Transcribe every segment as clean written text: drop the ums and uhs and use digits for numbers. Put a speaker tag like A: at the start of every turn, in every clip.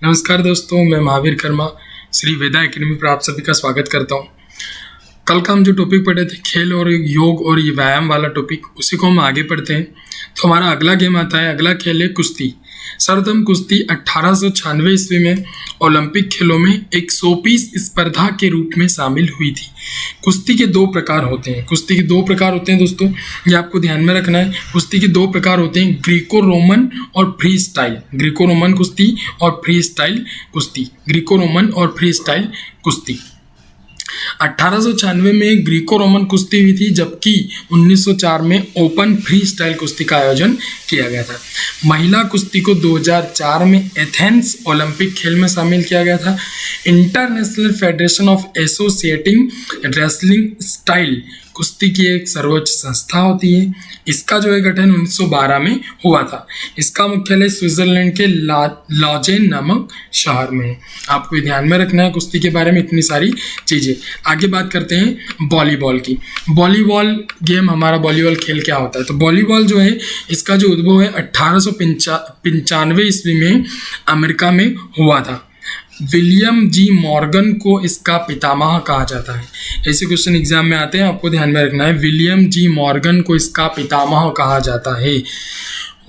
A: नमस्कार दोस्तों, मैं महावीर कर्मा श्री वेदा एकेडमी पर आप सभी का स्वागत करता हूँ। कल का हम जो टॉपिक पढ़े थे खेल और योग और ये व्यायाम वाला टॉपिक, उसी को हम आगे पढ़ते हैं। तो हमारा अगला गेम आता है, अगला खेल है कुश्ती। सर्वप्रथम कुश्ती 1896 ईस्वी में ओलंपिक खेलों में एक शोपीस स्पर्धा के रूप में शामिल हुई थी। कुश्ती के दो प्रकार होते हैं दोस्तों, ये आपको ध्यान में रखना है। कुश्ती के दो प्रकार होते हैं, ग्रीको रोमन और फ्री स्टाइल। ग्रीको रोमन कुश्ती और फ्री स्टाइल कुश्ती। ग्रीको रोमन और फ्री स्टाइल कुश्ती 1896 में ग्रीको रोमन कुश्ती हुई थी, जबकि 1904 में ओपन फ्री स्टाइल कुश्ती का आयोजन किया गया था। महिला कुश्ती को 2004 में एथेंस ओलंपिक खेल में शामिल किया गया था। International federation of associating wrestling style कुश्ती की एक सर्वोच्च संस्था होती है। इसका जो है गठन 1912 में हुआ था। इसका मुख्यालय स्विट्जरलैंड के लॉजेन नामक शहर में है। आपको ये ध्यान में रखना है कुश्ती के बारे में इतनी सारी चीज़ें। आगे बात करते हैं वॉलीबॉल की। वॉलीबॉल गेम, हमारा वॉलीबॉल खेल क्या होता है? तो वॉलीबॉल जो है, इसका जो उद्भव है 1895 ईस्वी में अमेरिका में हुआ था। विलियम जी मॉर्गन को इसका पितामह कहा जाता है। ऐसे क्वेश्चन एग्जाम में आते हैं, आपको ध्यान में रखना है। विलियम जी मॉर्गन को इसका पितामह कहा जाता है।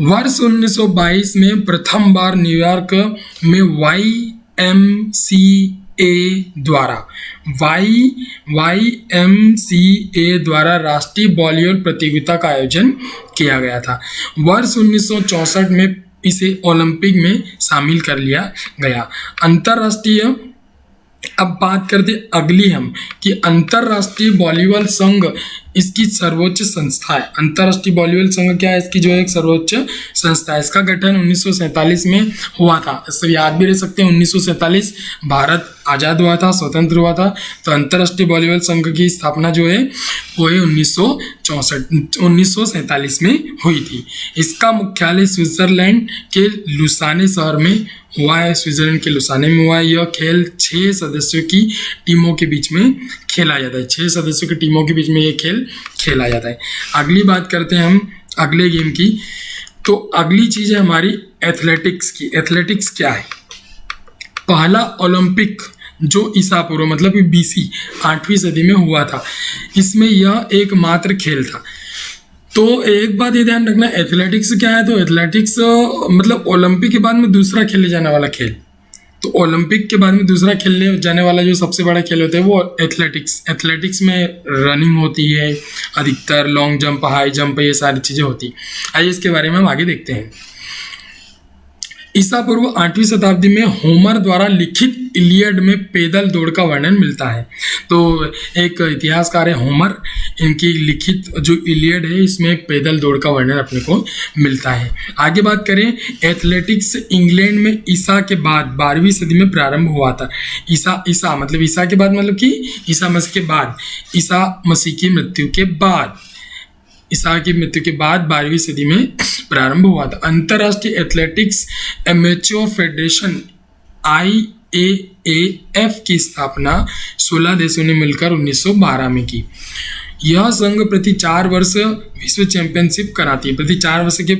A: वर्ष 1922 में प्रथम बार न्यूयॉर्क में YMCA द्वारा राष्ट्रीय वॉलीबॉल प्रतियोगिता का आयोजन किया गया था। वर्ष 1964 में इसे ओलंपिक में शामिल कर लिया गया। अंतर्राष्ट्रीय, अब बात करते अगली हम कि अंतर्राष्ट्रीय वॉलीबॉल संघ इसकी सर्वोच्च संस्था है। अंतर्राष्ट्रीय वॉलीबॉल संघ क्या है? इसकी जो एक सर्वोच्च संस्था है। इसका गठन 1947 में हुआ था। इससे याद भी रह सकते हैं, 1947 भारत आज़ाद हुआ था, स्वतंत्र हुआ था। तो अंतर्राष्ट्रीय वॉलीबॉल संघ की स्थापना जो है वो है 1947 में हुई थी। इसका मुख्यालय स्विट्जरलैंड के लुसाने शहर में हुआ है। स्विट्जरलैंड के लुसाने में हुआ है। यह खेल 6 सदस्यों की टीमों के बीच में खेला जाता है। 6 सदस्यों की टीमों के बीच में ये खेल खेला जाता है। अगली बात करते हैं हम अगले गेम की। तो अगली चीज़ है हमारी एथलेटिक्स की। एथलेटिक्स क्या है? पहला ओलंपिक जो ईसा पूर्व मतलब कि BC 8वीं सदी में हुआ था, इसमें यह एकमात्र खेल था। तो एक बात ये ध्यान रखना, एथलेटिक्स क्या है? तो एथलेटिक्स मतलब ओलंपिक के बाद में दूसरा खेले जाने वाला खेल। तो ओलंपिक के बाद में दूसरा खेलने जाने वाला जो सबसे बड़ा खेल होता है वो एथलेटिक्स में रनिंग होती है, अधिकतर लॉन्ग जंप, हाई जंप, ये सारी चीज़ें होती है। आइए इसके बारे में हम आगे देखते हैं। ईसा पूर्व 8वीं शताब्दी में होमर द्वारा लिखित इलियड में पैदल दौड़ का वर्णन मिलता है। तो एक इतिहासकार है होमर, इनकी लिखित जो इलियड है इसमें पैदल दौड़ का वर्णन अपने को मिलता है। आगे बात करें, एथलेटिक्स इंग्लैंड में ईसा के बाद 12वीं सदी में प्रारंभ हुआ था। ईसा मतलब ईसा के बाद मतलब कि ईसा मसीह के बाद, ईसा मसीह की मृत्यु के बाद, ईसा की मृत्यु के बाद 12वीं सदी में प्रारंभ हुआ था। अंतर्राष्ट्रीय एथलेटिक्स एमेच्योर फेडरेशन IAAF की स्थापना 16 देशों ने मिलकर 1912 में की। यह संघ प्रति 4 वर्ष विश्व चैंपियनशिप कराती है। प्रति 4 वर्ष के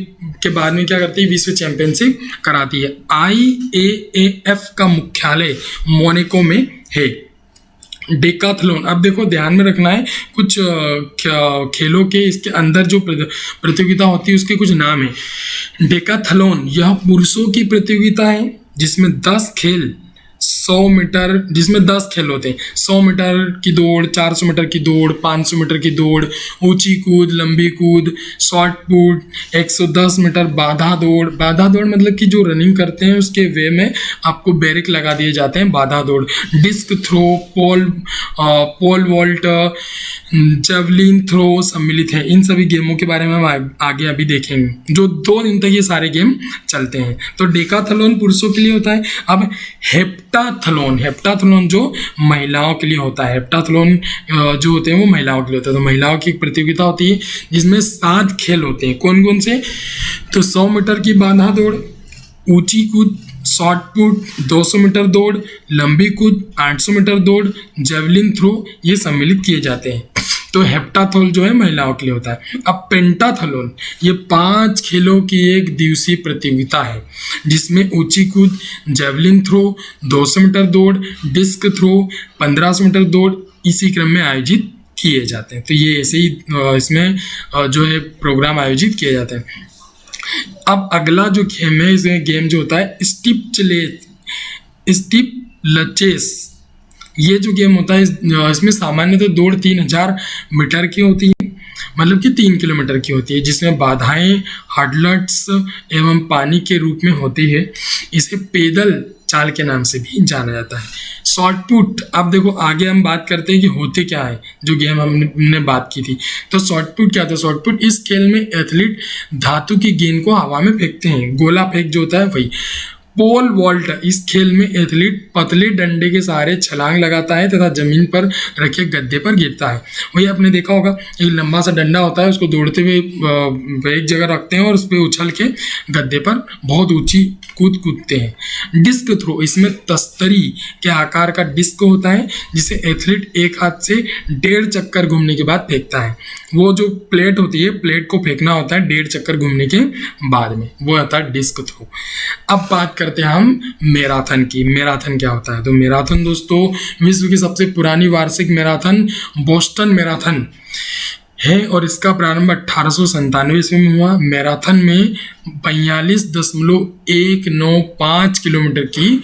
A: बाद में क्या करती है? विश्व चैंपियनशिप कराती है। IAAF का मुख्यालय मोनाको में है। डेकाथलॉन, अब देखो ध्यान में रखना है, कुछ खेलों के इसके अंदर जो प्रतियोगिता होती है उसके कुछ नाम है। डेकाथलॉन यह पुरुषों की प्रतियोगिता है जिसमें 10 खेल 100 मीटर, जिसमें 10 खेल होते हैं। 100 मीटर की दौड़, 400 मीटर की दौड़, 500 मीटर की दौड़, ऊंची कूद, लंबी कूद, शॉर्ट पुट, 110 मीटर बाधा दौड़। बाधा दौड़ मतलब कि जो रनिंग करते हैं उसके वे में आपको बैरिक लगा दिए जाते हैं, बाधा दौड़। Disc throw, pole vault, javelin throw सम्मिलित है। इन सभी गेमों के बारे में हम आगे अभी देखेंगे, जो 2 दिन तक ये सारे गेम चलते हैं। तो डेकाथलॉन पुरुषों के लिए होता है। अब हेप्टाथलॉन जो महिलाओं के लिए होता है। हेप्टाथलॉन जो होते हैं वो महिलाओं के लिए होता है। तो महिलाओं की एक प्रतियोगिता होती है जिसमें 7 खेल होते हैं। कौन कौन से? तो 100 मीटर की बाधा दौड़, ऊंची कूद, शॉर्ट पुट, 200 मीटर दौड़, लंबी कूद, 800 मीटर दौड़, जेवलिन थ्रो, ये सम्मिलित किए जाते हैं। तो हेप्टाथॉन जो है महिलाओं के लिए होता है। अब पेंटाथलॉन ये 5 खेलों की एक दिवसीय प्रतियोगिता है जिसमें ऊंची कूद, जेवलिन थ्रो, 200 मीटर दौड़, डिस्क थ्रो, 1500 मीटर दौड़ इसी क्रम में आयोजित किए जाते हैं। तो ये ऐसे ही इसमें जो है प्रोग्राम आयोजित किए जाते हैं। अब अगला जो गेम है, इसमें गेम जो होता है स्टीप लचेस। ये जो गेम होता है इसमें सामान्यतः दौड़ 3000 मीटर की होती है, मतलब कि 3 किलोमीटर की होती है, जिसमें बाधाएं, हर्डल्स एवं पानी के रूप में होती है। इसे पैदल चाल के नाम से भी जाना जाता है। शॉर्ट पुट, अब देखो आगे हम बात करते हैं कि होते क्या है, जो गेम हमने बात की थी। तो शॉर्ट पुट क्या था? शॉर्ट पुट इस खेल में एथलीट धातु की गेंद को हवा में फेंकते हैं, गोला फेंक जो होता है वही। पोल वॉल्ट, इस खेल में एथलीट पतले डंडे के सहारे छलांग लगाता है तथा जमीन पर रखे गद्दे पर गिरता है। वही आपने देखा होगा, एक लंबा सा डंडा होता है, उसको दौड़ते हुए एक जगह रखते हैं और उस पर उछल के गद्दे पर बहुत ऊंची कूदते हैं। डिस्क थ्रो, इसमें तस्तरी के आकार का डिस्क होता है जिसे एथलीट एक हाथ से 1.5 चक्कर घूमने के बाद फेंकता है। वो जो प्लेट होती है, प्लेट को फेंकना होता है 1.5 चक्कर घूमने के बाद में, वो होता है डिस्क थ्रो। अब बात करते हैं हम मैराथन की। मैराथन क्या होता है? तो मैराथन दोस्तों विश्व की सबसे पुरानी वार्षिक मैराथन बोस्टन मैराथन है और इसका प्रारंभ 1897 ईस्वी में हुआ। मैराथन में 42.195 किलोमीटर की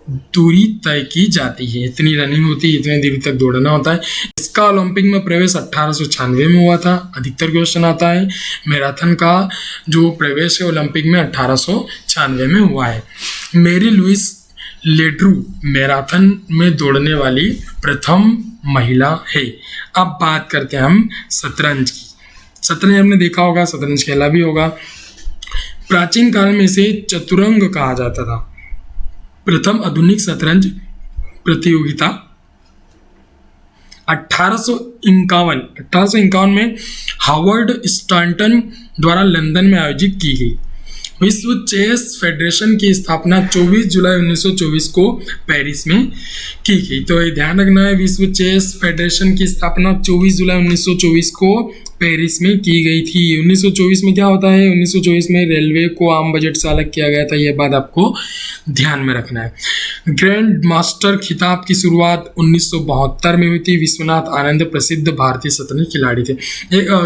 A: दूरी तय की जाती है। इतनी रनिंग होती है, इतनी दूरी तक दौड़ना होता है। इसका ओलंपिक में प्रवेश 1896 में हुआ था। अधिकतर क्वेश्चन आता है मैराथन का जो प्रवेश है ओलंपिक में 1896 में हुआ है। मैरी लुइस लेड्रू मैराथन में दौड़ने वाली प्रथम महिला है। अब बात करते हैं हम शतरंज की। शतरंज हमने देखा होगा, शतरंज खेला भी होगा। प्राचीन काल में इसे चतुरंग कहा जाता था। प्रथम आधुनिक शतरंज प्रतियोगिता 1851 में हावर्ड स्टांटन द्वारा लंदन में आयोजित की गई। विश्व चेस फेडरेशन की स्थापना 24 जुलाई 1924 को पेरिस में की गई। तो ये ध्यान रखना है, विश्व चेस फेडरेशन की स्थापना 24 जुलाई 1924 को पेरिस में की गई थी। 1924 में क्या होता है? 1924 में रेलवे को आम बजट से अलग किया गया था, यह बात आपको ध्यान में रखना है। ग्रैंड मास्टर खिताब की शुरुआत 1972 में हुई थी। विश्वनाथ आनंद प्रसिद्ध भारतीय शतरंज खिलाड़ी थे।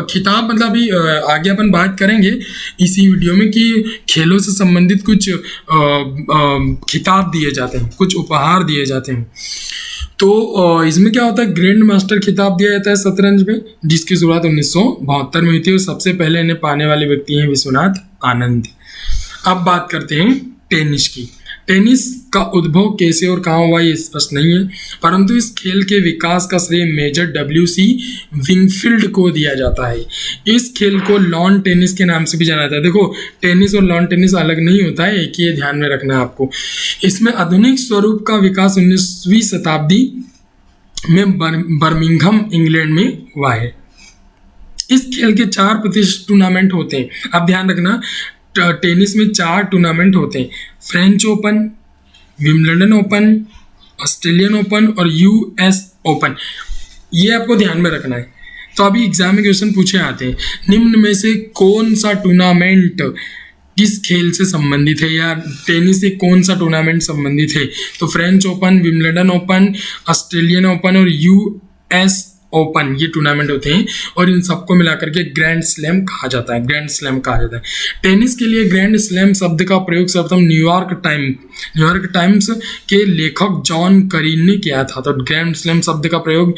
A: खिताब मतलब अभी आगे अपन बात करेंगे इसी वीडियो में कि खेलों से संबंधित कुछ खिताब दिए जाते हैं, कुछ उपहार दिए जाते हैं। तो इसमें क्या होता है? ग्रैंड मास्टर खिताब दिया जाता है शतरंज में, जिसकी शुरुआत 1972 में हुई थी और सबसे पहले इन्हें पाने वाले व्यक्ति हैं विश्वनाथ आनंद। अब बात करते हैं टेनिस की। टेनिस का उद्भव कैसे और कहाँ हुआ ये स्पष्ट नहीं है, परंतु इस खेल के विकास का श्रेय मेजर W.C. विंगफील्ड को दिया जाता है। इस खेल को लॉन टेनिस के नाम से भी जाना जाता है। देखो, टेनिस और लॉन टेनिस अलग नहीं होता है, एक ही ध्यान में रखना है आपको। इसमें आधुनिक स्वरूप का विकास 19वीं शताब्दी में बर्मिंघम इंग्लैंड में हुआ है। इस खेल के 4 प्रतिष्ठित टूर्नामेंट होते हैं। अब ध्यान रखना, टेनिस में 4 टूर्नामेंट होते हैं, French open, Wimbledon open, Australian open और US ओपन। ये आपको ध्यान में रखना है। तो अभी एग्जाम में क्वेश्चन पूछे आते हैं, निम्न में से कौन सा टूर्नामेंट किस खेल से संबंधित है, या टेनिस से कौन सा टूर्नामेंट संबंधित है? तो French open, Wimbledon open, Australian open और US ओपन, ये टूर्नामेंट होते हैं और इन सबको मिलाकर के ग्रैंड स्लैम कहा जाता है। ग्रैंड स्लैम कहा जाता है। टेनिस के लिए ग्रैंड स्लैम शब्द का प्रयोग सर्वप्रथम न्यूयॉर्क टाइम्स के लेखक जॉन करीन ने किया था। तो ग्रैंड स्लैम शब्द का प्रयोग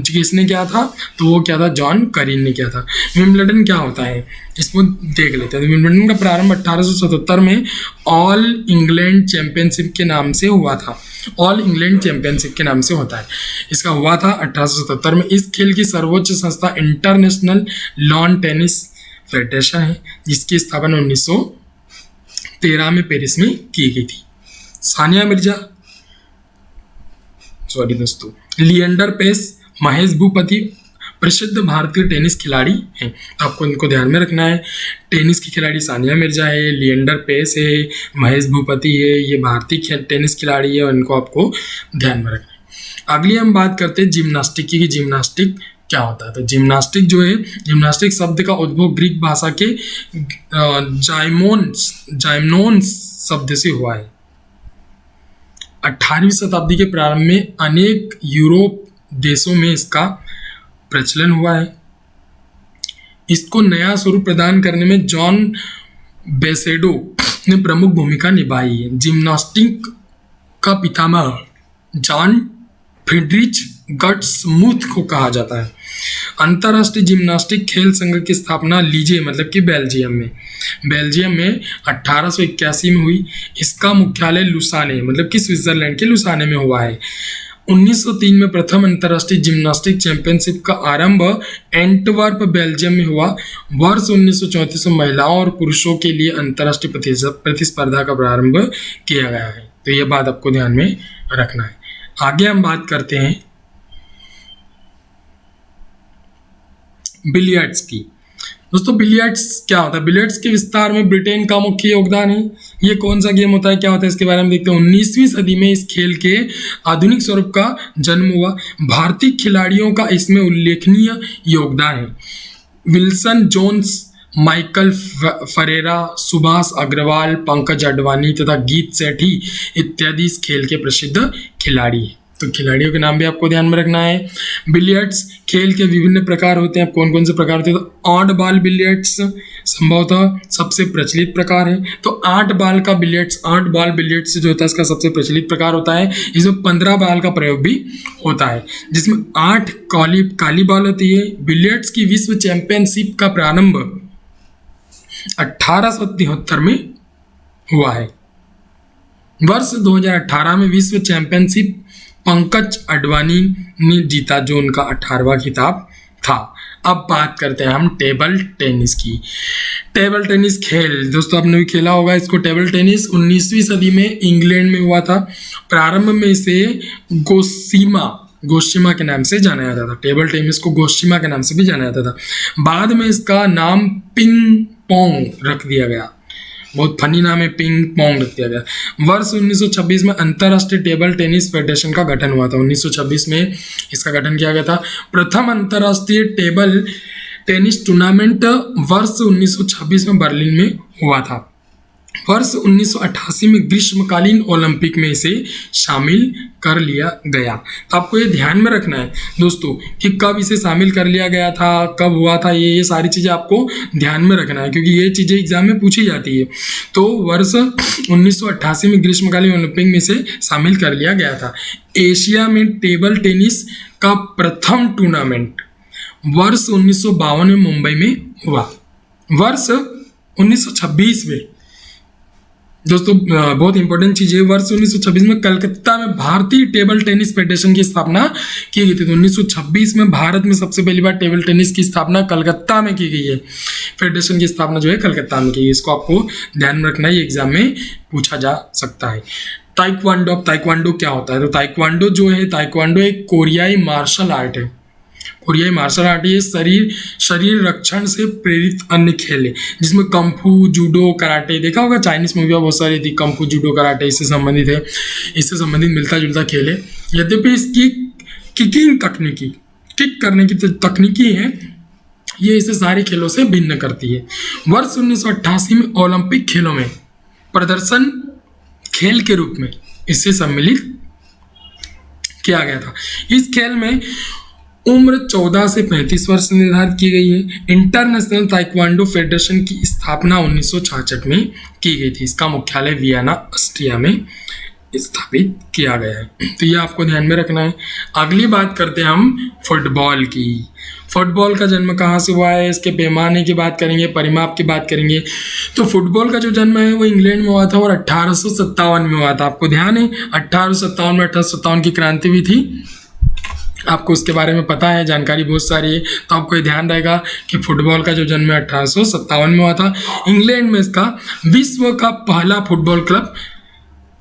A: किसने किया था? तो वो क्या था? जॉन करीन ने किया था। विंबलडन क्या होता है इसको देख लेते हैं। विंबलडन का प्रारंभ 1877 में ऑल इंग्लैंड चैंपियनशिप के नाम से हुआ था। ऑल इंग्लैंड चैंपियनशिप के नाम से होता है। इसका हुआ था 1877 में। इस खेल की सर्वोच्च संस्था इंटरनेशनल लॉन टेनिस फेडरेशन है, जिसकी स्थापना 1913 में पेरिस में की गई थी। सानिया मिर्जा, लिएंडर पेस, महेश भूपति प्रसिद्ध भारतीय टेनिस खिलाड़ी हैं। तो आपको इनको ध्यान में रखना है। टेनिस की खिलाड़ी सानिया मिर्जा है, लिएंडर पेस है, महेश भूपति है, ये भारतीय टेनिस खिलाड़ी है और इनको आपको ध्यान में रखना है। अगली हम बात करते हैं जिम्नास्टिक की। जिम्नास्टिक क्या होता है? तो जिम्नास्टिक जो है, जिम्नास्टिक शब्द का उद्भव ग्रीक भाषा के जाइमनोन्स शब्द से हुआ है। 18वीं शताब्दी के प्रारंभ में अनेक यूरोप देशों में इसका प्रचलन हुआ है। इसको नया स्वरूप प्रदान करने में जॉन बेसेडो ने प्रमुख भूमिका निभाई है। जिम्नास्टिक का पितामह जॉन फ्रीडरिच गट्समुथ को कहा जाता है। अंतर्राष्ट्रीय जिम्नास्टिक खेल संघ की स्थापना लीजे मतलब कि बेल्जियम में 1881 में हुई। इसका मुख्यालय लुसाने मतलब कि स्विट्जरलैंड के लुसाने में हुआ है। 1903 में प्रथम अंतर्राष्ट्रीय जिम्नास्टिक चैंपियनशिप का आरंभ एंटवर्प बेल्जियम में हुआ। वर्ष 1934 में महिलाओं और पुरुषों के लिए अंतर्राष्ट्रीय प्रतिस्पर्धा का प्रारंभ किया गया है। तो यह बात आपको ध्यान में रखना है। आगे हम बात करते हैं बिलियर्ड्स की। दोस्तों बिलियर्ड्स क्या होता है? बिलियर्ड्स के विस्तार में ब्रिटेन का मुख्य योगदान है। ये कौन सा गेम होता है, क्या होता है, इसके बारे में देखते हैं। 19वीं सदी में इस खेल के आधुनिक स्वरूप का जन्म हुआ। भारतीय खिलाड़ियों का इसमें उल्लेखनीय योगदान है। Wilson Jones, Michael Ferreira, Subhash Agarwal, Pankaj Advani तथा गीत सेठी इत्यादि इस खेल के प्रसिद्ध खिलाड़ी हैं। तो खिलाड़ियों के नाम भी आपको ध्यान में रखना है। बिलियर्ड्स खेल के विभिन्न प्रकार होते हैं। कौन कौन से प्रकार होते हैं? तो 8 बाल बिलियर्ड्स संभवतः सबसे प्रचलित प्रकार है। तो 8 बाल बिलियर्ड्स जो होता है इसका सबसे प्रचलित प्रकार होता है। इसमें 15 बाल का प्रयोग भी होता है, जिसमें 8 काली बाल होती है। बिलियर्ड्स की विश्व चैंपियनशिप का प्रारंभ 1873 में हुआ है। वर्ष 2018 में विश्व चैंपियनशिप पंकज अडवाणी ने जीता, जो उनका 18वां खिताब था। अब बात करते हैं हम टेबल टेनिस की। टेबल टेनिस खेल दोस्तों आपने भी खेला होगा इसको। टेबल टेनिस 19वीं सदी में इंग्लैंड में हुआ था। प्रारंभ में इसे गोशिमा के नाम से जाना जाता था। टेबल टेनिस को गोशिमा के नाम से भी जाना जाता था। बाद में इसका नाम पिंग पोंग रख दिया गया। बहुत फनी नाम है, पिंग पोंग रख दिया गया। वर्ष 1926 में अंतर्राष्ट्रीय टेबल टेनिस फेडरेशन का गठन हुआ था। 1926 में इसका गठन किया गया था। प्रथम अंतर्राष्ट्रीय टेबल टेनिस टूर्नामेंट वर्ष 1926 में बर्लिन में हुआ था। वर्ष 1988 में ग्रीष्मकालीन ओलंपिक में इसे शामिल कर लिया गया। तो आपको ये ध्यान में रखना है दोस्तों कि कब इसे शामिल कर लिया गया था, कब हुआ था, ये सारी चीज़ें आपको ध्यान में रखना है, क्योंकि ये चीज़ें एग्जाम में पूछी जाती है। तो वर्ष 1988 में ग्रीष्मकालीन ओलंपिक में इसे शामिल कर लिया गया था। एशिया में टेबल टेनिस का प्रथम टूर्नामेंट वर्ष 1952 में मुंबई में हुआ। वर्ष 1926 में दोस्तों बहुत इंपॉर्टेंट चीज़ है, वर्ष 1926 में कलकत्ता में भारतीय टेबल टेनिस फेडरेशन की स्थापना की गई थी। तो 1926 में भारत में सबसे पहली बार टेबल टेनिस की स्थापना कलकत्ता में की गई है। फेडरेशन की स्थापना जो है कलकत्ता में की गई। इसको आपको ध्यान में रखना है, ये एग्जाम में पूछा जा सकता है। ताइक्वांडो क्या होता है? तो ताइक्वांडो जो है, ताइक्वांडो एक कोरियाई मार्शल आर्ट है। कोरियाई मार्शल आर्ट ये शरीर रक्षण से प्रेरित अन्य खेल है, जिसमें कंफू, जूडो, कराटे, देखा होगा चाइनीज मूवियाँ बहुत सारी थी, कंफू, जूडो, कराटे इससे संबंधित है। इससे संबंधित मिलता जुलता खेल है। यद्यपि इसकी किकिंग तकनीकी, किक करने की तकनीकी है, ये इसे सारे खेलों से भिन्न करती है। वर्ष 1988 में ओलंपिक खेलों में प्रदर्शन खेल के रूप में इसे सम्मिलित किया गया था। इस खेल में उम्र 14 से 35 वर्ष निर्धारित की गई है। इंटरनेशनल ताइक्वांडो फेडरेशन की स्थापना 1966 में की गई थी। इसका मुख्यालय वियना, ऑस्ट्रिया में स्थापित किया गया है। तो ये आपको ध्यान में रखना है। अगली बात करते हैं हम फुटबॉल की। फुटबॉल का जन्म कहाँ से हुआ है, इसके पैमाने की बात करेंगे, परिमाप की बात करेंगे। तो फुटबॉल का जो जन्म है वो इंग्लैंड में हुआ था और 1857 में हुआ था। आपको ध्यान है 1857 में 1857 की क्रांति हुई थी। आपको उसके बारे में पता है, जानकारी बहुत सारी है, तो आपको ये ध्यान रहेगा कि फुटबॉल का जो जन्म 1857 में हुआ था। इंग्लैंड में इसका विश्व का पहला football club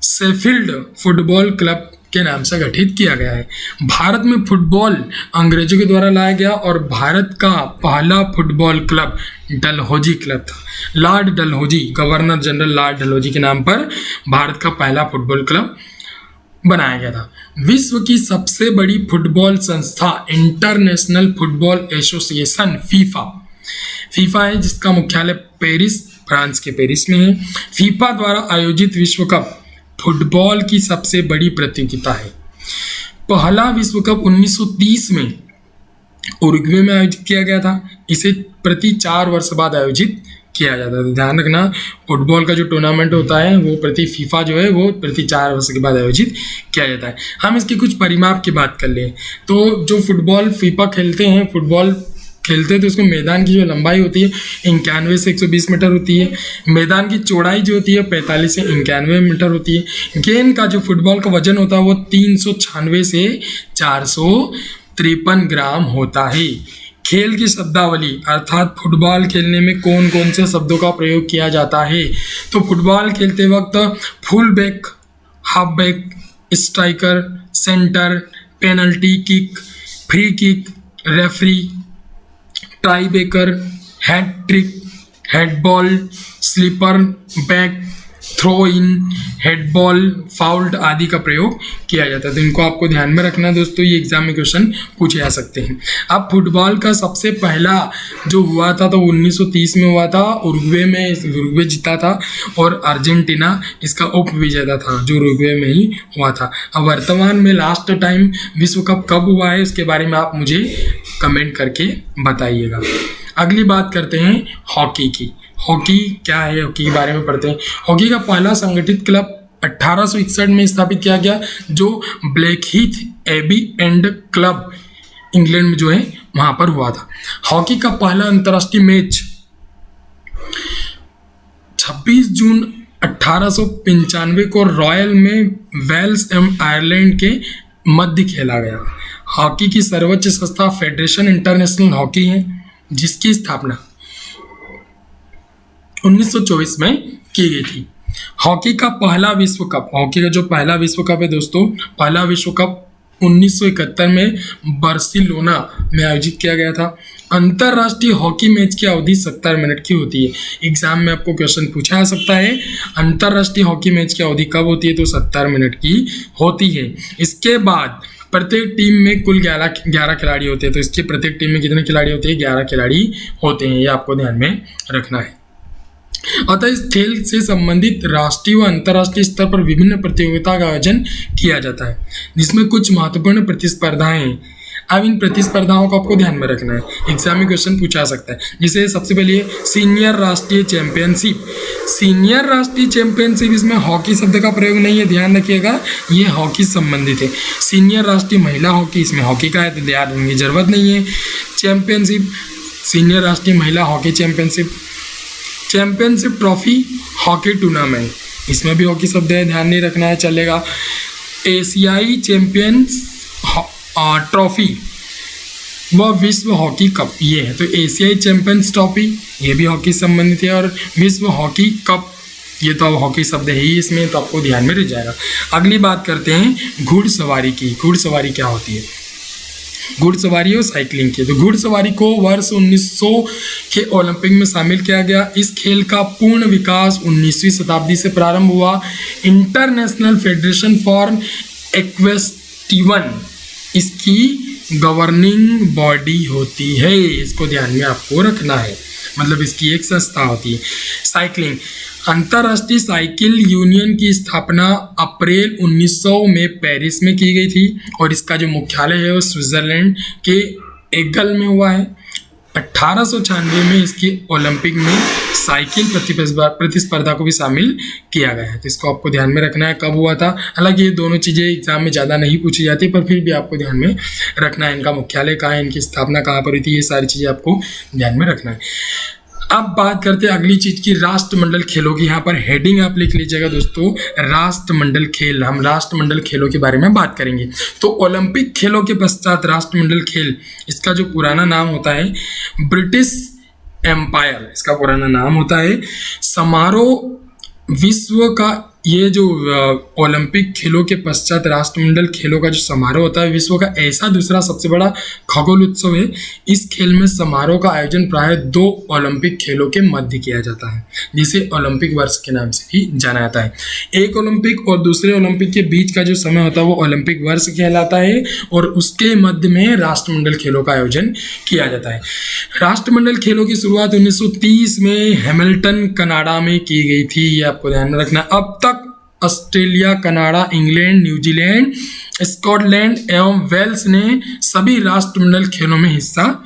A: Sheffield football club के नाम से गठित किया गया है। भारत में फुटबॉल अंग्रेजों के द्वारा लाया गया और भारत का पहला फुटबॉल क्लब डलहौजी क्लब था। Lord Dalhousie, governor general Lord Dalhousie के नाम पर भारत का पहला फुटबॉल क्लब बनाया गया था। विश्व की सबसे बड़ी फुटबॉल संस्था इंटरनेशनल फुटबॉल एसोसिएशन फीफा है, जिसका मुख्यालय पेरिस, फ्रांस के पेरिस में है। फीफा द्वारा आयोजित विश्व कप फुटबॉल की सबसे बड़ी प्रतियोगिता है। पहला विश्व कप 1930 में उरुग्वे में आयोजित किया गया था। इसे प्रति 4 वर्ष बाद आयोजित किया जाता है। ध्यान रखना, फुटबॉल का जो टूर्नामेंट होता है वो फीफा जो है वो प्रति 4 वर्ष के बाद आयोजित किया जाता है। हम इसके कुछ परिमाप की बात कर लें तो जो फुटबॉल फीफा खेलते हैं तो उसको मैदान की जो लंबाई होती है 91 से 120 मीटर होती है। मैदान की चौड़ाई जो होती है 45 से 91 मीटर होती है। गेंद का जो फुटबॉल का वजन होता है वो 396 से 453 ग्राम होता है। खेल की शब्दावली अर्थात फुटबॉल खेलने में कौन कौन से शब्दों का प्रयोग किया जाता है, तो फुटबॉल खेलते वक्त full back, half back, striker, centre, penalty kick, free kick, referee, tie breaker, head trick, head ball, sleeper, back, throw in, head ball, fouled आदि का प्रयोग किया जाता है। तो इनको आपको ध्यान में रखना दोस्तों, ये एग्जाम में क्वेश्चन पूछे जा सकते हैं। अब फुटबॉल का सबसे पहला जो हुआ था तो 1930 में हुआ था। उरुग्वे जीता था और अर्जेंटीना इसका उप विजेता था जो उरुग्वे में ही हुआ था। अब वर्तमान में लास्ट टाइम विश्व कप कब हुआ है उसके बारे में आप मुझे कमेंट करके बताइएगा। अगली बात करते हैं हॉकी की। हॉकी क्या है, हॉकी के बारे में पढ़ते हैं। हॉकी का पहला संगठित क्लब 1861 में स्थापित किया गया जो ब्लैकहीथ एबी एंड क्लब इंग्लैंड में जो है वहां पर हुआ था। हॉकी का पहला अंतर्राष्ट्रीय मैच 26 जून 1895 को रॉयल में वेल्स एवं आयरलैंड के मध्य खेला गया। हॉकी की सर्वोच्च संस्था फेडरेशन इंटरनेशनल हॉकी है, जिसकी स्थापना 1924 में की गई थी। हॉकी का पहला विश्व कप, हॉकी का जो पहला विश्व कप है दोस्तों, पहला विश्व कप 1971 में बार्सिलोना में आयोजित किया गया था। अंतर्राष्ट्रीय हॉकी मैच की अवधि 70 मिनट की होती है। एग्जाम में आपको क्वेश्चन पूछा जा सकता है अंतर्राष्ट्रीय हॉकी मैच की अवधि कब होती है, तो 70 मिनट की होती है। इसके बाद प्रत्येक टीम में कुल 11 खिलाड़ी होते हैं। तो इसके प्रत्येक टीम में कितने खिलाड़ी होते हैं? 11 खिलाड़ी होते हैं। ये आपको ध्यान में रखना है। अतः इस खेल से संबंधित राष्ट्रीय व अंतर्राष्ट्रीय स्तर पर विभिन्न प्रतियोगिता का आयोजन किया जाता है, जिसमें कुछ महत्वपूर्ण प्रतिस्पर्धाएं हैं। अब इन प्रतिस्पर्धाओं को आपको ध्यान में रखना है, एग्जाम में क्वेश्चन पूछा सकता है। जैसे सबसे पहले सीनियर राष्ट्रीय चैंपियनशिप। सीनियर राष्ट्रीय चैंपियनशिप, इसमें हॉकी शब्द का प्रयोग नहीं है, ध्यान रखिएगा, ये हॉकी संबंधित है। सीनियर राष्ट्रीय महिला हॉकी, इसमें हॉकी का है तो ध्यान रखने की जरूरत नहीं है। चैंपियनशिप, सीनियर राष्ट्रीय महिला hockey championship. Championship trophy hockey tournament, इसमें भी हॉकी शब्द है, ध्यान नहीं रखना है, चलेगा। एशियाई चैंपियंस ट्रॉफी व विश्व हॉकी कप, ये है। तो एशियाई चैंपियंस ट्रॉफी ये भी हॉकी संबंधित है, और विश्व हॉकी कप ये तो अब हॉकी शब्द है ही इसमें, तो आपको ध्यान में रह जाएगा। अगली बात करते हैं घुड़सवारी की। घुड़सवारी क्या होती है? घुड़सवारी और साइकिलिंग की। तो घुड़सवारी को वर्ष 1900 के ओलंपिक में शामिल किया गया। इस खेल का पूर्ण विकास 19वीं शताब्दी से प्रारंभ हुआ। इंटरनेशनल फेडरेशन फॉर इक्वेस्ट्रियन इसकी गवर्निंग बॉडी होती है, इसको ध्यान में आपको रखना है, मतलब इसकी एक संस्था होती है। साइकिलिंग, अंतर्राष्ट्रीय साइकिल यूनियन की स्थापना अप्रैल 1900 में पेरिस में की गई थी, और इसका जो मुख्यालय है वो स्विट्जरलैंड के एगल में हुआ है। 1896 में इसकी ओलंपिक में साइकिल प्रतिस्पर्धा को भी शामिल किया गया है। तो इसको आपको ध्यान में रखना है, कब हुआ था। हालांकि ये दोनों चीज़ें एग्जाम में ज़्यादा नहीं पूछी जाती, पर फिर भी आपको ध्यान में रखना है। इनका मुख्यालय कहाँ है, इनकी स्थापना कहाँ पर हुई थी, ये सारी चीज़ें आपको ध्यान में रखना है। अब बात करते हैं अगली चीज की, राष्ट्रमंडल खेलों की। यहाँ पर हेडिंग आप लिख लीजिएगा दोस्तों, राष्ट्रमंडल खेल। हम राष्ट्रमंडल खेलों के बारे में बात करेंगे। तो ओलंपिक खेलों के पश्चात राष्ट्रमंडल खेल, इसका जो पुराना नाम होता है ब्रिटिश एम्पायर, इसका पुराना नाम होता है। समारोह विश्व का ये जो ओलंपिक खेलों के पश्चात राष्ट्रमंडल खेलों का जो समारोह होता है विश्व का ऐसा दूसरा सबसे बड़ा खगोल उत्सव है। इस खेल में समारोह का आयोजन प्राय 2 ओलंपिक खेलों के मध्य किया जाता है, जिसे ओलंपिक वर्ष के नाम से भी जाना जाता है। एक ओलंपिक और दूसरे ओलंपिक के बीच का जो समय होता है वो ओलंपिक वर्ष कहलाता है और उसके मध्य में राष्ट्रमंडल खेलों का आयोजन किया जाता है। राष्ट्रमंडल खेलों की शुरुआत 1930 में हैमिल्टन कनाडा में की गई थी, ये आपको ध्यान में रखना। अब तक Australia, Canada, England, New Zealand, Scotland एवं वेल्स ने सभी राष्ट्रमंडल खेलों में हिस्सा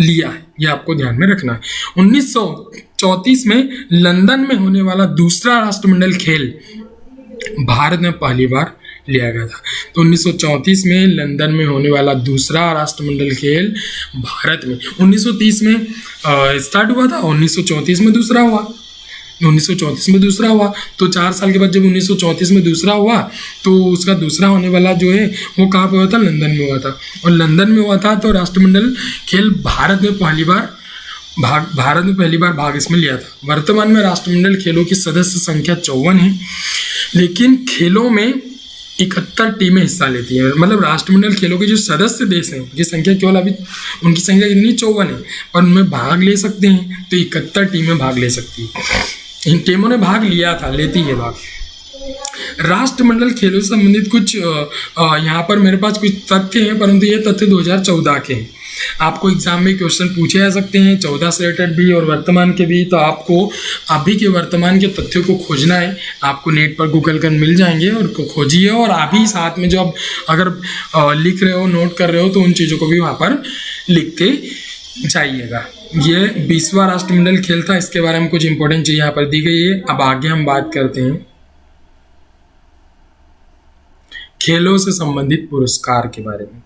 A: लिया है, ये आपको ध्यान में रखना है। 1934 में लंदन में होने वाला दूसरा राष्ट्रमंडल खेल भारत में पहली बार लिया गया था। तो 1934 में लंदन में होने वाला दूसरा राष्ट्रमंडल खेल भारत में 1930 में स्टार्ट हुआ था, 1934 में दूसरा हुआ। 1934 में दूसरा हुआ तो 4 साल के बाद जब 1934 में दूसरा हुआ तो उसका दूसरा होने वाला जो है वो कहाँ पे हुआ था? लंदन में हुआ था। और लंदन में हुआ था तो राष्ट्रमंडल खेल भारत में पहली बार भाग इसमें लिया था। वर्तमान में राष्ट्रमंडल खेलों की सदस्य संख्या 54 है, लेकिन खेलों में 71 टीमें हिस्सा लेती हैं। मतलब राष्ट्रमंडल खेलों के जो सदस्य देश हैं उनकी संख्या केवल अभी उनकी संख्या कितनी 54 है और उनमें भाग ले सकते हैं तो 71 टीमें भाग ले सकती है। इन टीमों ने भाग लिया था, लेती है भाग। राष्ट्रमंडल खेलों से संबंधित कुछ यहाँ पर मेरे पास कुछ तथ्य हैं, परंतु ये तथ्य 2014 के हैं। आपको एग्जाम में क्वेश्चन पूछे जा सकते हैं 14 से रिलेटेड भी और वर्तमान के भी, तो आपको अभी के वर्तमान के तथ्यों को खोजना है। आपको नेट पर गूगल कर मिल जाएंगे और खोजिए, और अभी साथ में जो आप अगर लिख रहे हो, नोट कर रहे हो, तो उन चीज़ों को भी वहाँ पर लिखते जाइएगा। ये 20वां राष्ट्रमंडल खेल था, इसके बारे में कुछ इंपॉर्टेंट चीज़ यहाँ पर दी गई है। अब आगे हम बात करते हैं खेलों से संबंधित पुरस्कार के बारे में।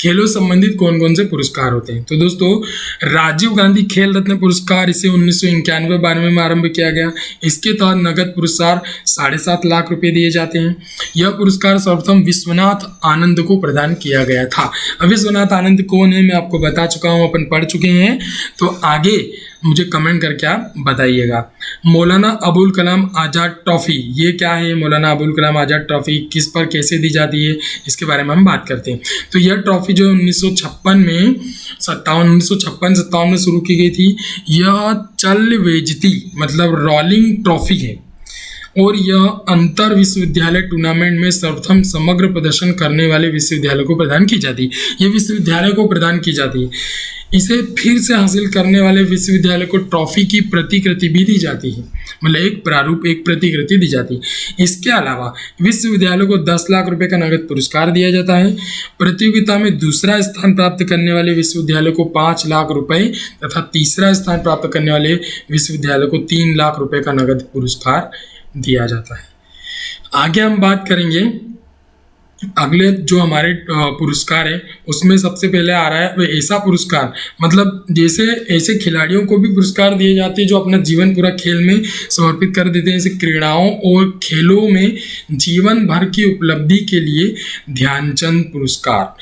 A: खेलों से संबंधित कौन कौन से पुरस्कार होते हैं? तो दोस्तों, राजीव गांधी खेल रत्न पुरस्कार, इसे 1991-92 में आरंभ किया गया। इसके तहत नगद पुरस्कार 7.5 लाख रुपए दिए जाते हैं। यह पुरस्कार सर्वप्रथम विश्वनाथ आनंद को प्रदान किया गया था। अब विश्वनाथ आनंद कौन है मैं आपको बता चुका हूँ, अपन पढ़ चुके हैं, तो आगे मुझे कमेंट करके आप बताइएगा। मौलाना अबुल कलाम आज़ाद ट्रॉफी, ये क्या है? मौलाना अबुल कलाम आज़ाद ट्रॉफी किस पर कैसे दी जाती है, इसके बारे में हम बात करते हैं। तो यह ट्रॉफी जो 1956-57 में शुरू की गई थी, यह चल वेजती मतलब रोलिंग ट्रॉफी है और यह अंतर विश्वविद्यालय टूर्नामेंट में सर्वप्रथम समग्र प्रदर्शन करने वाले विश्वविद्यालय को प्रदान की जाती है। ये विश्वविद्यालय को प्रदान की जाती है। इसे फिर से हासिल करने वाले विश्वविद्यालय को ट्रॉफी की प्रतिकृति भी दी जाती है, मतलब एक प्रारूप, एक प्रतिकृति दी जाती है। इसके अलावा विश्वविद्यालय को 10 लाख रुपए का नगद पुरस्कार दिया जाता है। प्रतियोगिता में दूसरा स्थान प्राप्त करने वाले विश्वविद्यालय को 5 लाख रुपए तथा तीसरा स्थान प्राप्त करने वाले विश्वविद्यालय को 3 लाख रुपए का नगद पुरस्कार दिया जाता है। आगे हम बात करेंगे अगले जो हमारे पुरस्कार है, उसमें सबसे पहले आ रहा है वो ऐसा पुरस्कार, मतलब जैसे ऐसे खिलाड़ियों को भी पुरस्कार दिए जाते हैं जो अपना जीवन पूरा खेल में समर्पित कर देते हैं। जैसे क्रीड़ाओं और खेलों में जीवन भर की उपलब्धि के लिए ध्यानचंद पुरस्कार,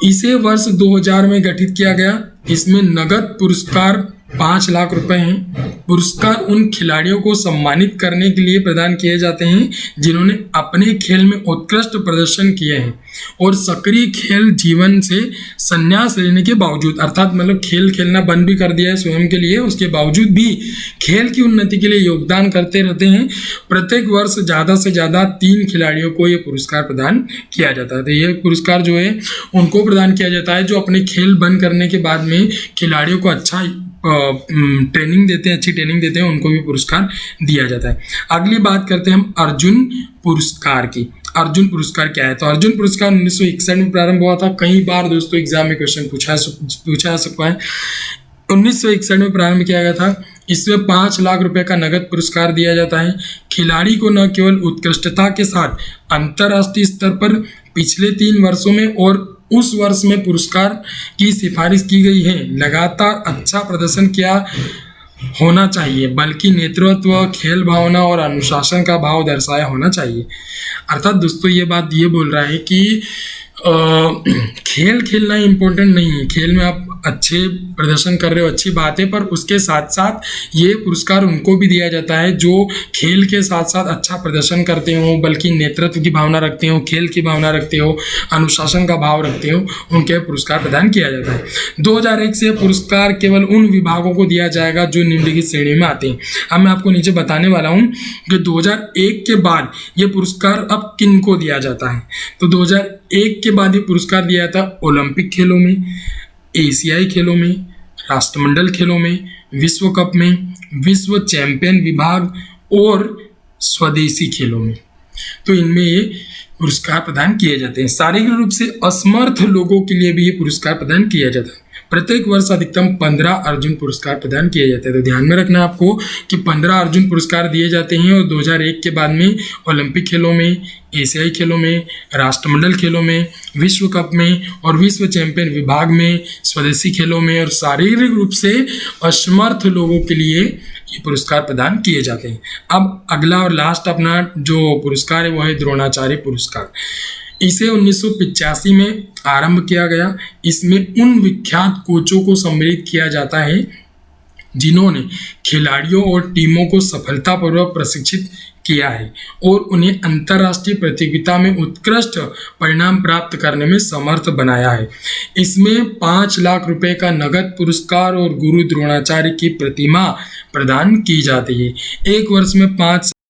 A: इसे वर्ष 2000 में गठित किया गया। इसमें नगद पुरस्कार 5 लाख रुपए हैं। पुरस्कार उन खिलाड़ियों को सम्मानित करने के लिए प्रदान किए जाते हैं जिन्होंने अपने खेल में उत्कृष्ट प्रदर्शन किए हैं और सक्रिय खेल जीवन से संन्यास लेने के बावजूद, अर्थात मतलब खेल खेलना बंद भी कर दिया है स्वयं के लिए, उसके बावजूद भी खेल की उन्नति के लिए योगदान करते रहते हैं। प्रत्येक वर्ष ज़्यादा से ज़्यादा 3 खिलाड़ियों को ये पुरस्कार प्रदान किया जाता है। तो ये पुरस्कार जो है उनको प्रदान किया जाता है जो अपने खेल बंद करने के बाद में खिलाड़ियों को अच्छा ट्रेनिंग देते हैं, अच्छी ट्रेनिंग देते हैं, उनको भी पुरस्कार दिया जाता है। अगली बात करते हैं हम अर्जुन पुरस्कार की। अर्जुन पुरस्कार क्या है? तो अर्जुन पुरस्कार 1961 में प्रारंभ हुआ था। कई बार दोस्तों एग्जाम में क्वेश्चन पूछा जा सकता है। 1961 में प्रारंभ किया गया था। इसमें 5 लाख रुपए का नगद पुरस्कार दिया जाता है। खिलाड़ी को न केवल उत्कृष्टता के साथ अंतर्राष्ट्रीय स्तर पर पिछले 3 वर्षों में और उस वर्ष में पुरस्कार की सिफारिश की गई है, लगातार अच्छा प्रदर्शन किया होना चाहिए, बल्कि नेतृत्व, खेल भावना और अनुशासन का भाव दर्शाया होना चाहिए। अर्थात दोस्तों ये बात ये बोल रहा है कि खेल खेलना इम्पोर्टेंट नहीं है, खेल में आप आप अच्छे प्रदर्शन कर रहे हो, अच्छी बात है, पर उसके साथ साथ ये पुरस्कार उनको भी दिया जाता है जो खेल के साथ साथ अच्छा प्रदर्शन करते हो, बल्कि नेतृत्व की भावना रखते हो, खेल की भावना रखते हो, अनुशासन का भाव रखते हो, उनके पुरस्कार प्रदान किया जाता है। 2001 से पुरस्कार केवल उन विभागों को दिया जाएगा जो निम्नलिखित श्रेणी में आते हैं। अब मैं आपको नीचे बताने वाला हूँ कि 2001 के बाद ये पुरस्कार अब किन को दिया जाता है। तो 2001 के बाद ये पुरस्कार दिया जाता है ओलंपिक खेलों में, एशियाई खेलों में, राष्ट्रमंडल खेलों में, विश्व कप में, विश्व चैंपियन विभाग और स्वदेशी खेलों में। तो इनमें ये पुरस्कार प्रदान किए जाते हैं। शारीरिक रूप से असमर्थ लोगों के लिए भी ये पुरस्कार प्रदान किया जाता है। प्रत्येक वर्ष अधिकतम 15 अर्जुन पुरस्कार प्रदान किए जाते हैं। तो ध्यान में रखना आपको कि 15 अर्जुन पुरस्कार दिए जाते हैं और 2001 के बाद में ओलंपिक खेलों में, एशियाई खेलों में, राष्ट्रमंडल खेलों में, विश्व कप में और विश्व चैंपियन विभाग में, स्वदेशी खेलों में और शारीरिक रूप से असमर्थ लोगों के लिए ये पुरस्कार प्रदान किए जाते हैं। अब अगला और लास्ट अपना जो पुरस्कार है वो है द्रोणाचार्य पुरस्कार। इसे 1985 में आरंभ किया गया। इसमें उन विख्यात कोचों को सम्मिलित किया जाता है जिन्होंने खिलाड़ियों और टीमों को सफलतापूर्वक प्रशिक्षित किया है और उन्हें अंतर्राष्ट्रीय प्रतियोगिता में उत्कृष्ट परिणाम प्राप्त करने में समर्थ बनाया है। इसमें 5 लाख रुपए का नगद पुरस्कार और गुरु द्रोणाचार्य की प्रतिमा प्रदान की जाती है। एक वर्ष में 5